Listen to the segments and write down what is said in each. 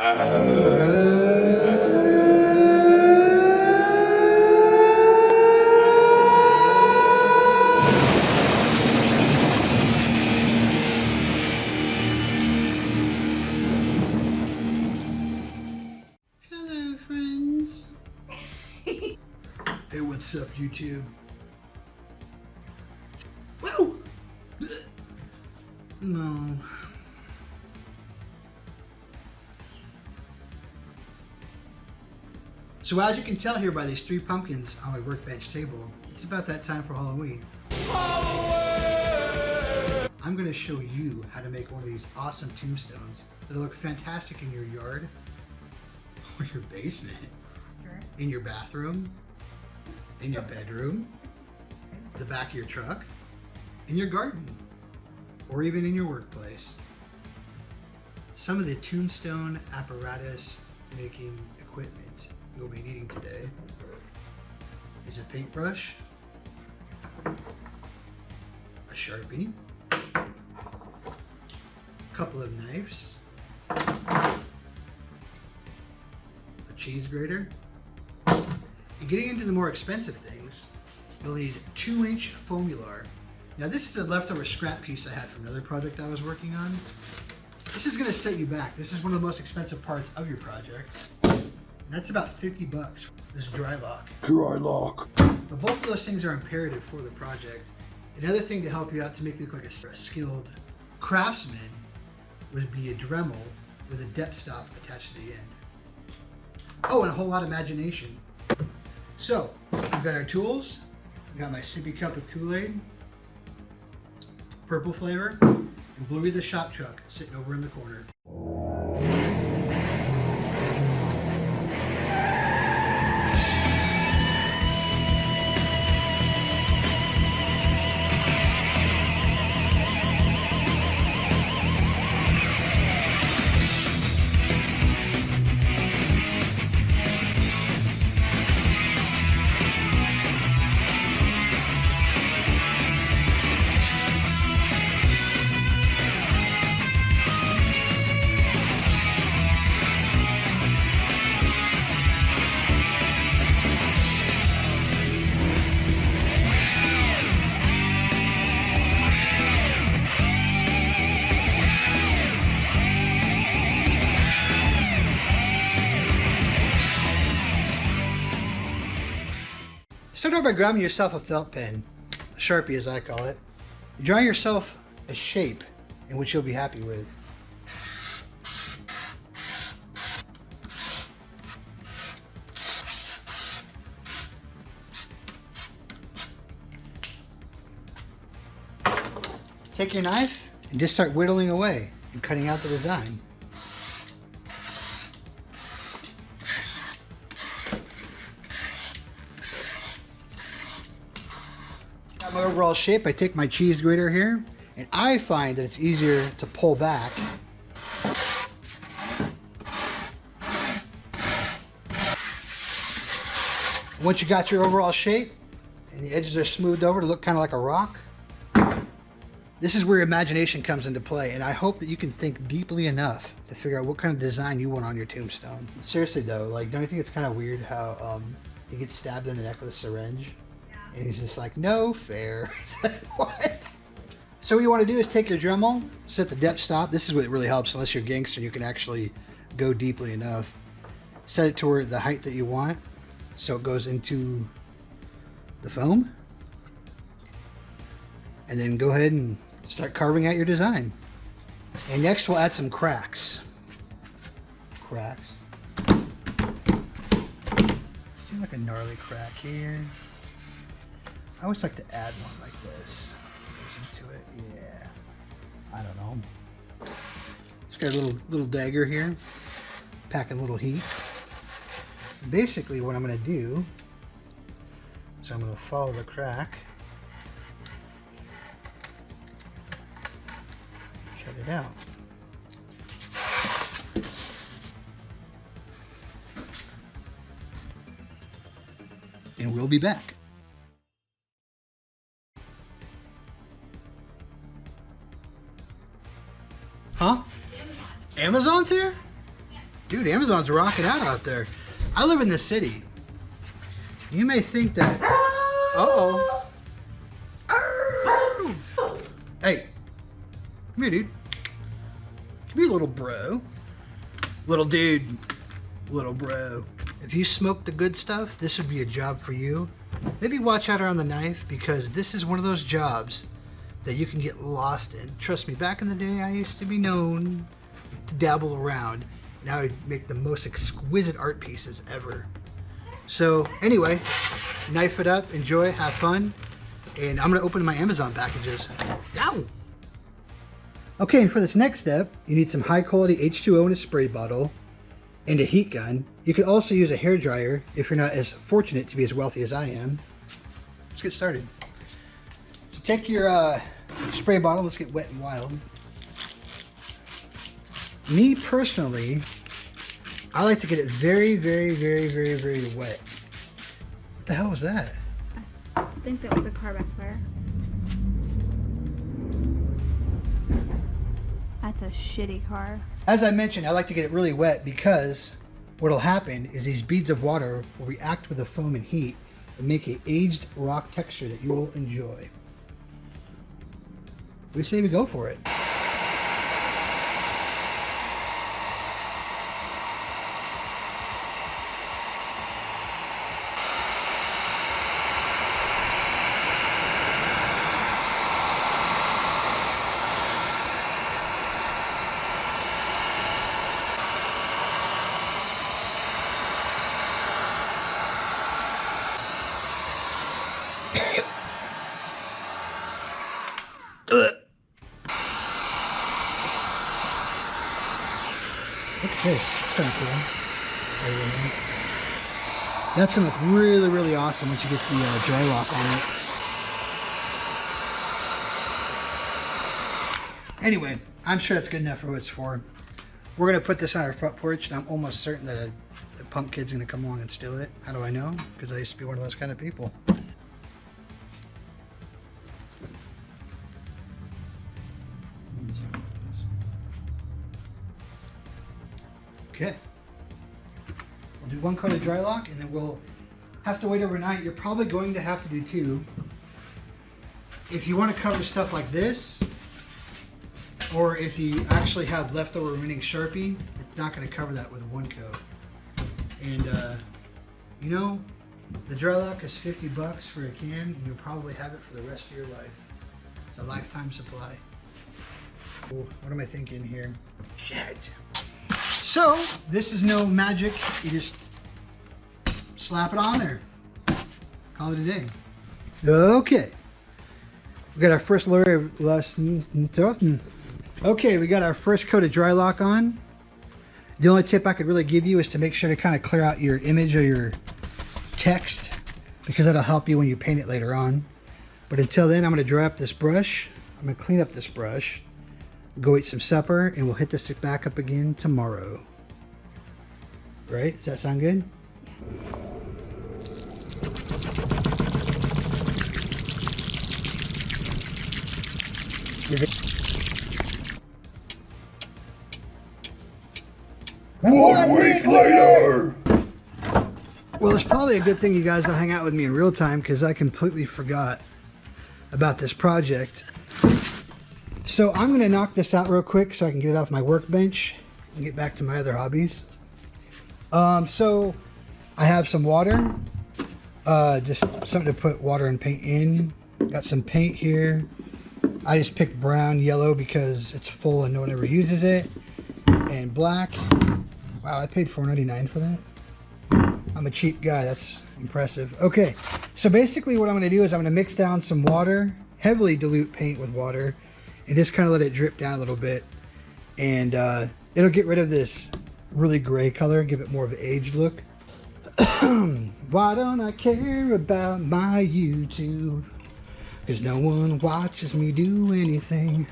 Hello, friends. Hey, what's up, YouTube? Whoa! No. So as you can tell here by these 3 pumpkins on my workbench table, it's about that time for Halloween. I'm going to show you how to make one of these awesome tombstones that'll look fantastic in your yard, or your basement, in your bathroom, in your bedroom, the back of your truck, in your garden, or even in your workplace. Some of the tombstone apparatus making equipment you'll be needing today is a paintbrush, a Sharpie, a couple of knives, a cheese grater, and getting into the more expensive things, you'll need 2-inch foamular. Now this is a leftover scrap piece I had from another project I was working on. This is going to set you back. This is one of the most expensive parts of your project. And that's about 50 bucks. This dry lock. Dry lock. But both of those things are imperative for the project. Another thing to help you out to make you look like a skilled craftsman would be a Dremel with a depth stop attached to the end. Oh, and a whole lot of imagination. So, we've got our tools. We've got my sippy cup of Kool-Aid, purple flavor, and Bluey the shop truck sitting over in the corner. Start out by grabbing yourself a felt pen, a Sharpie as I call it. You draw yourself a shape in which you'll be happy with. Take your knife and just start whittling away and cutting out the design. My overall shape, I take my cheese grater here, and I find that it's easier to pull back. Once you got your overall shape and the edges are smoothed over to look kind of like a rock, this is where your imagination comes into play, and I hope that you can think deeply enough to figure out what kind of design you want on your tombstone. Seriously though, like, don't you think it's kind of weird how he gets stabbed in the neck with a syringe? And he's just like, no fair. It's like, what? So what you want to do is take your Dremel, set the depth stop. This is what really helps, unless you're a gangster, you can actually go deeply enough. Set it to the height that you want, so it goes into the foam. And then go ahead and start carving out your design. And next we'll add some cracks. Cracks. Let's do like a gnarly crack here. I always like to add one like this. Goes into it, yeah. I don't know. It's got a little dagger here, packing a little heat. Basically, what I'm going to do is I'm going to follow the crack, cut it out. And we'll be back. Huh? Amazon's here? Yes. Dude, Amazon's rocking out there. I live in the city. You may think that... Uh-oh. Hey. Come here, dude. Come here, little bro. Little dude. Little bro. If you smoke the good stuff, this would be a job for you. Maybe watch out around the knife, because this is one of those jobs that you can get lost in. Trust me, back in the day, I used to be known to dabble around, and I would make the most exquisite art pieces ever. So anyway, knife it up, enjoy, have fun, and I'm gonna open my Amazon packages. Ow! Okay, and for this next step, you need some high quality H2O in a spray bottle and a heat gun. You could also use a hair dryer if you're not as fortunate to be as wealthy as I am. Let's get started. So take your spray bottle, let's get wet and wild. Me personally, I like to get it very, very, very, very, very wet. What the hell was that? I think that was a car backfire. That's a shitty car. As I mentioned, I like to get it really wet because what'll happen is these beads of water will react with the foam and heat and make an aged rock texture that you will enjoy. We say we go for it. Look at this. It's kind of cool. That's going to look really, really awesome once you get the dry lock on it. Anyway, I'm sure that's good enough for what it's for. We're going to put this on our front porch, and I'm almost certain that a punk kid's going to come along and steal it. How do I know? Because I used to be one of those kind of people. Okay. We'll do one coat of dry lock, and then we'll have to wait overnight. You're probably going to have to do two. If you want to cover stuff like this, or if you actually have leftover remaining Sharpie, it's not going to cover that with one coat. And you know, the dry lock is 50 bucks for a can, and you'll probably have it for the rest of your life. It's a lifetime supply. Oh, what am I thinking here? Shit. So, this is no magic. You just slap it on there. Call it a day. Okay. We got our first layer of Okay, we got our first coat of dry lock on. The only tip I could really give you is to make sure to kind of clear out your image or your text, because that'll help you when you paint it later on. But until then, I'm going to dry up this brush. I'm going to clean up this brush. Go eat some supper, and we'll hit this back up again tomorrow. Right? Does that sound good? One week later! Well, it's probably a good thing you guys don't hang out with me in real time, because I completely forgot about this project. So I'm going to knock this out real quick so I can get it off my workbench and get back to my other hobbies. So I have some water, just something to put water and paint in. Got some paint here. I just picked brown, yellow because it's full and no one ever uses it. And black. Wow, I paid $4.99 for that. I'm a cheap guy, that's impressive. Okay, so basically what I'm going to do is I'm going to mix down some water, heavily dilute paint with water, and just kind of let it drip down a little bit, and it'll get rid of this really gray color, give it more of an aged look. Why don't I care about my YouTube? Because no one watches me do anything.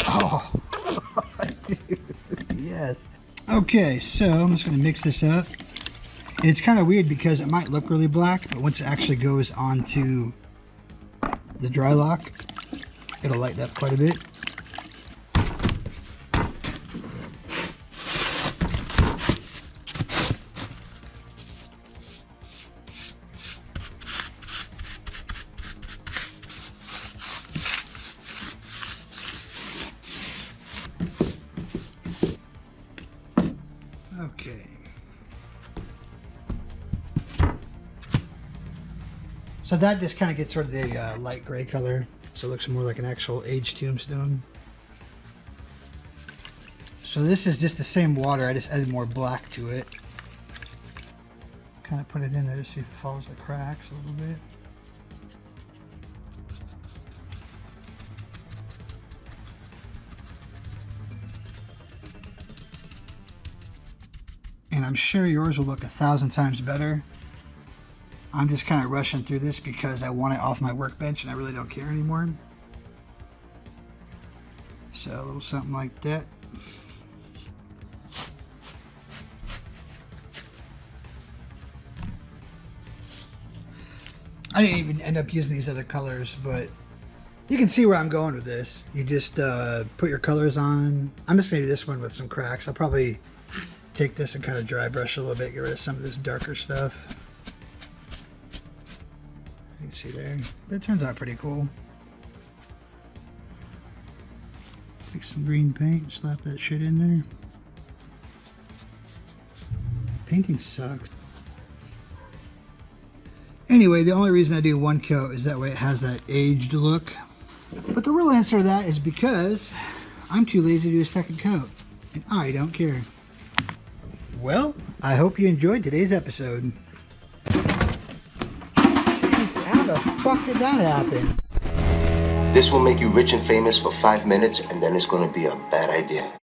Oh, dude, yes. Okay, so I'm just going to mix this up. And it's kind of weird because it might look really black, but once it actually goes onto the dry lock, it'll lighten up quite a bit. Okay. So that just kind of gets sort of the light gray color, so it looks more like an actual aged tombstone. So this is just the same water, I just added more black to it. Kind of put it in there to see if it follows the cracks a little bit. And I'm sure yours will look 1,000 times better. I'm just kind of rushing through this because I want it off my workbench and I really don't care anymore. So a little something like that. I didn't even end up using these other colors, but you can see where I'm going with this. You just put your colors on. I'm just going to do this one with some cracks. I'll probably take this and kind of dry brush a little bit, get rid of some of this darker stuff. You can see there, but it turns out pretty cool. Take some green paint, slap that shit in there. Painting sucked. Anyway, the only reason I do one coat is that way it has that aged look. But the real answer to that is because I'm too lazy to do a second coat, and I don't care. Well, I hope you enjoyed today's episode. Jeez, how the fuck did that happen? This will make you rich and famous for 5 minutes, and then it's going to be a bad idea.